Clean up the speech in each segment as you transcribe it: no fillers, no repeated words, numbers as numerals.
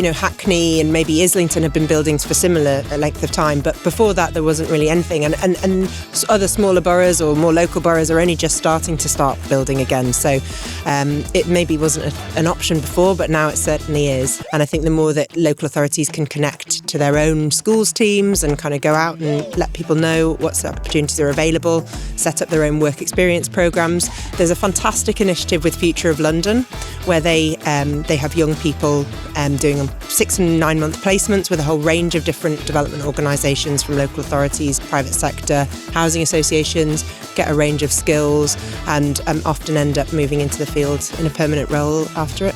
Hackney and maybe Islington have been buildings for similar length of time, but before that there wasn't really anything, and other smaller boroughs or more local boroughs are only just starting building again. So it maybe wasn't an option before, but now it certainly is. And I think the more that local authorities can connect to their own schools teams and kind of go out and let people know what opportunities are available, set up their own work experience programmes. There's a fantastic initiative with Future of London where they have young people doing 6 and 9 month placements with a whole range of different development organisations from local authorities, private sector, housing associations, get a range of skills and often end up moving into the field in a permanent role after it.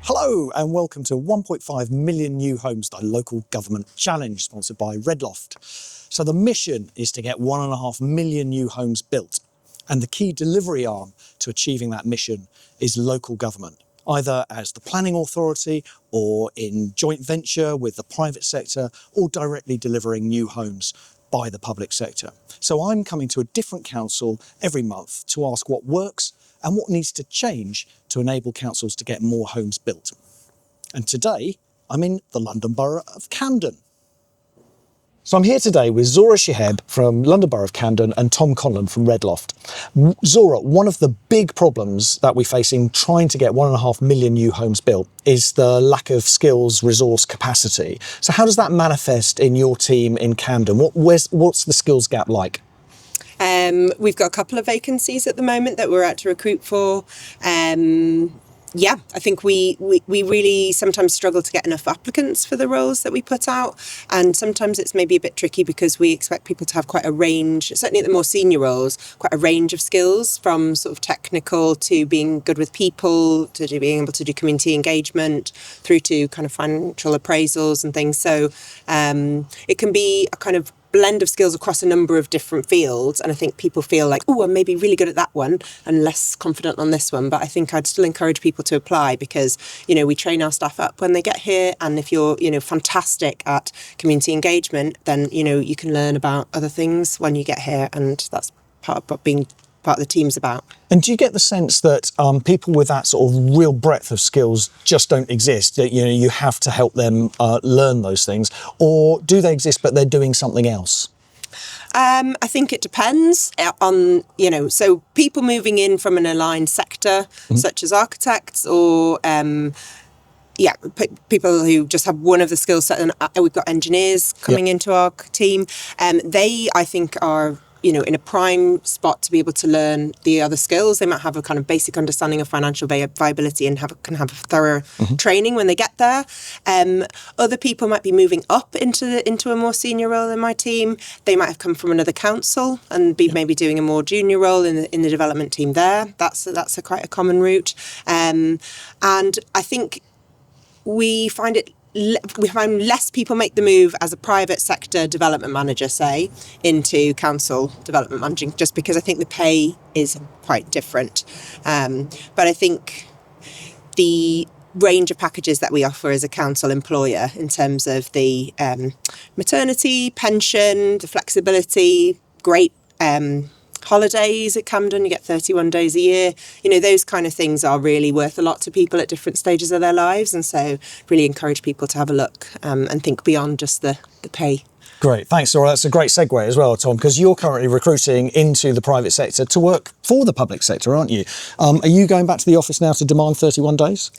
Hello and welcome to 1.5 million new homes by local government challenge sponsored by Loft. So the mission is to get 1.5 million new homes built, and the key delivery arm to achieving that mission is local government, either as the planning authority or in joint venture with the private sector or directly delivering new homes by the public sector. So I'm coming to a different council every month to ask what works and what needs to change to enable councils to get more homes built. And today I'm in the London Borough of Camden. So I'm here today with Zohra Chiheb from London Borough of Camden and Tom Conlon from Loft. Zohra, one of the big problems that we face in trying to get 1.5 million new homes built is the lack of skills, resource, capacity. So how does that manifest in your team in Camden? What's the skills gap like? We've got a couple of vacancies at the moment that we're out to recruit for. I think we really sometimes struggle to get enough applicants for the roles that we put out. And sometimes it's maybe a bit tricky because we expect people to have quite a range, certainly at the more senior roles, quite a range of skills from sort of technical to being good with people, to being able to do community engagement, through to kind of financial appraisals and things. So it can be a kind of blend of skills across a number of different fields, and I think people feel like, I'm maybe really good at that one and less confident on this one, but I think I'd still encourage people to apply because we train our staff up when they get here, and if you're fantastic at community engagement, then you can learn about other things when you get here, and that's part of what being part of the team's about. And do you get the sense that people with that sort of real breadth of skills just don't exist, that you have to help them learn those things, or do they exist but they're doing something else? I think it depends on, so people moving in from an aligned sector, such as architects or people who just have one of the skill set, and we've got engineers coming into our team. They, I think, are in a prime spot to be able to learn the other skills. They might have a kind of basic understanding of financial viability and can have a thorough training when they get there. Other people might be moving up into a more senior role in my team. They might have come from another council and be maybe doing a more junior role in the development team there. That's quite a common route. And I think we find less people make the move as a private sector development manager, say, into council development managing, just because I think the pay is quite different. But I think the range of packages that we offer as a council employer in terms of the maternity, pension, the flexibility, great holidays at Camden, you get 31 days a year. Those kind of things are really worth a lot to people at different stages of their lives. And so really encourage people to have a look and think beyond just the pay. Great, thanks, Zohra. That's a great segue as well, Tom, because you're currently recruiting into the private sector to work for the public sector, aren't you? Are you going back to the office now to demand 31 days?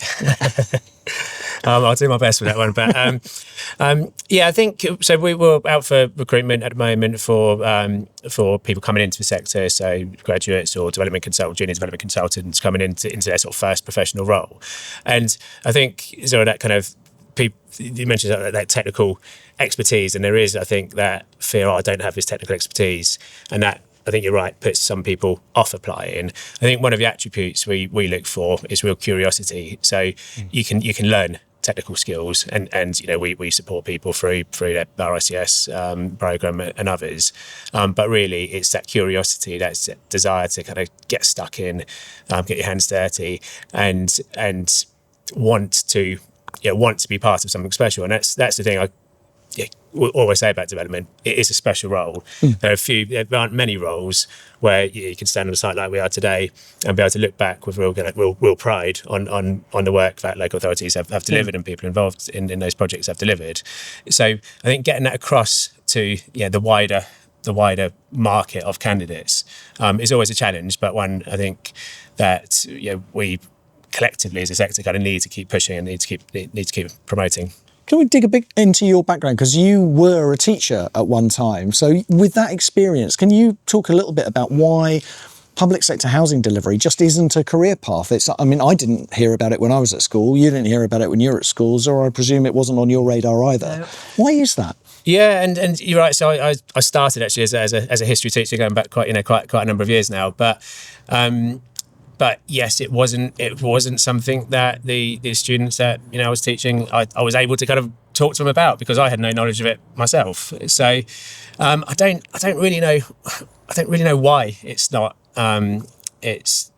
I'll do my best with that one, but I think so. We were out for recruitment at the moment for people coming into the sector, so graduates or junior development consultants coming into their sort of first professional role. And I think that kind of you mentioned that technical expertise, and there is, I think, that fear, I don't have this technical expertise, and that, I think you're right, puts some people off applying. I think one of the attributes we look for is real curiosity. So you can learn technical skills, and we support people through their RICS program and others. But really, it's that curiosity, that desire to kind of get stuck in, get your hands dirty, and want to be part of something special. And that's the thing. we always say about development, it is a special role. There aren't many roles where you can stand on a site like we are today and be able to look back with real pride on the work that local authorities have delivered and people involved in those projects have delivered. So I think getting that across to the wider market of candidates is always a challenge, but one I think that we collectively as a sector kind of need to keep pushing and need to keep promoting. Can we dig a bit into your background? Because you were a teacher at one time. So with that experience, can you talk a little bit about why public sector housing delivery just isn't a career path? I didn't hear about it when I was at school. You didn't hear about it when you were at school, or I presume it wasn't on your radar either. No. Why is that? Yeah, and you're right. So I started actually as a history teacher going back quite a number of years now, But yes, it wasn't something that the students that I was teaching, I was able to kind of talk to them about because I had no knowledge of it myself. So I don't really know why it's not. There's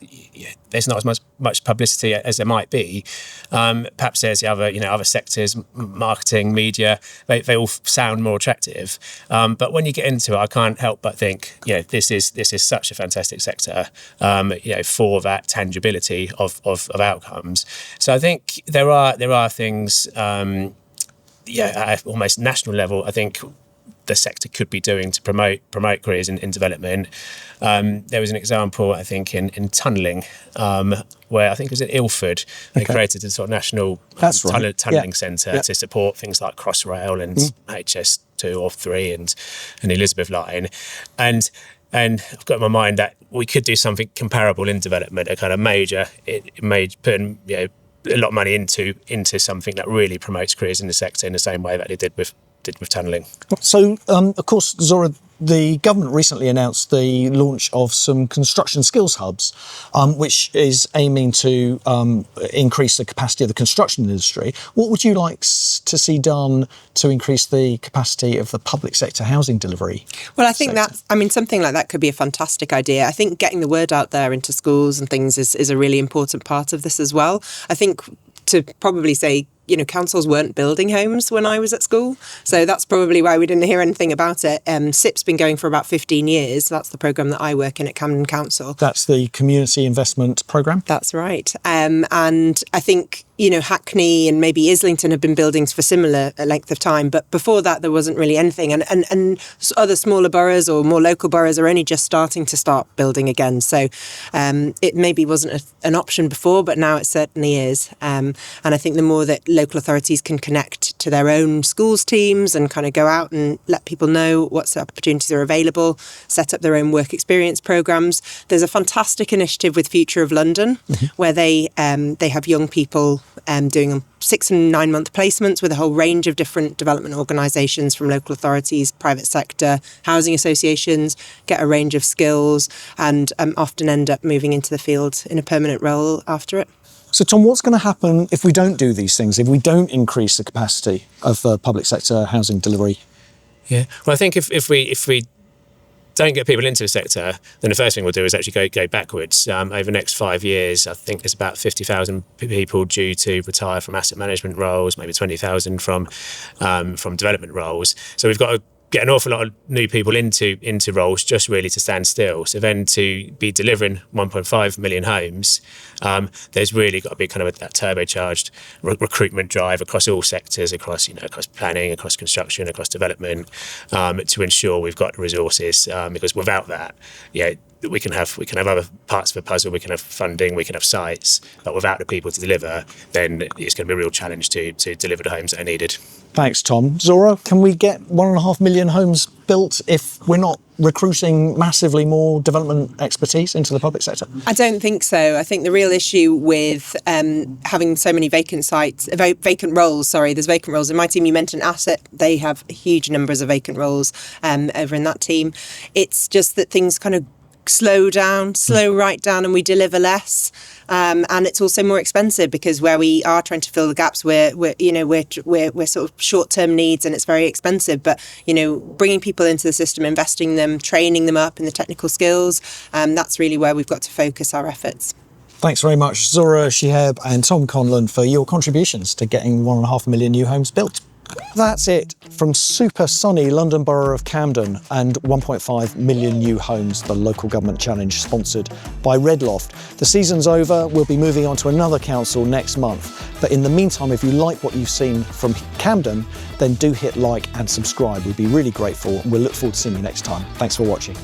not as much publicity as there might be. Perhaps there's the other sectors, marketing, media. They all sound more attractive. But when you get into it, I can't help but think, this is such a fantastic sector. For that tangibility of outcomes. So I think there are things. At almost national level, I think the sector could be doing to promote careers in development. There was an example, I think, in tunnelling, where I think it was in Ilford. They created a sort of national tunnelling centre to support things like Crossrail and HS2 or 3 and the Elizabeth line. And I've got in my mind that we could do something comparable in development, a kind of putting a lot of money into something that really promotes careers in the sector in the same way that they did with tunnelling. So, of course, Zohra, the government recently announced the launch of some construction skills hubs, which is aiming to increase the capacity of the construction industry. What would you like to see done to increase the capacity of the public sector housing delivery? Well, I think something like that could be a fantastic idea. I think getting the word out there into schools and things is a really important part of this as well. I think to probably say, councils weren't building homes when I was at school. So that's probably why we didn't hear anything about it. SIP's been going for about 15 years. That's the programme that I work in at Camden Council. That's the Community Investment Programme? That's right. And I think, Hackney and maybe Islington have been building for similar length of time. But before that, there wasn't really anything. And other smaller boroughs or more local boroughs are only just starting building again. So it maybe wasn't an option before, but now it certainly is. And I think the more that local authorities can connect to their own schools teams and kind of go out and let people know what opportunities are available, set up their own work experience programmes. There's a fantastic initiative with Future of London where they have young people doing 6 and 9 month placements with a whole range of different development organisations from local authorities, private sector, housing associations, get a range of skills and often end up moving into the field in a permanent role after it. So, Tom, what's going to happen if we don't do these things, if we don't increase the capacity of public sector housing delivery? Yeah, well, I think if we don't get people into the sector, then the first thing we'll do is actually go backwards. Over the next 5 years, I think there's about 50,000 people due to retire from asset management roles, maybe 20,000 from development roles. So we've got to get an awful lot of new people into roles just really to stand still. So then to be delivering 1.5 million homes, there's really got to be kind of that turbocharged recruitment drive across all sectors, across planning, across construction, across development, to ensure we've got the resources. Because without that, we can have other parts of the puzzle, we can have funding, we can have sites, but without the people to deliver, then it's going to be a real challenge to deliver the homes that are needed. Thanks, Tom. Zohra, can we get 1.5 million homes built if we're not recruiting massively more development expertise into the public sector? I don't think so. I think the real issue with having so many vacant roles, there's vacant roles. In my team, you mentioned asset, they have huge numbers of vacant roles over in that team. It's just that things kind of slow right down and we deliver less. And it's also more expensive because where we are trying to fill the gaps, we're sort of short-term needs and it's very expensive. But, bringing people into the system, investing them, training them up in the technical skills, that's really where we've got to focus our efforts. Thanks very much, Zohra Chiheb and Tom Conlon, for your contributions to getting 1.5 million new homes built. That's it from super sunny London Borough of Camden and 1.5 million new homes, the local government challenge sponsored by Loft. The season's over, we'll be moving on to another council next month. But in the meantime, if you like what you've seen from Camden, then do hit like and subscribe. We'd be really grateful and we'll look forward to seeing you next time. Thanks for watching.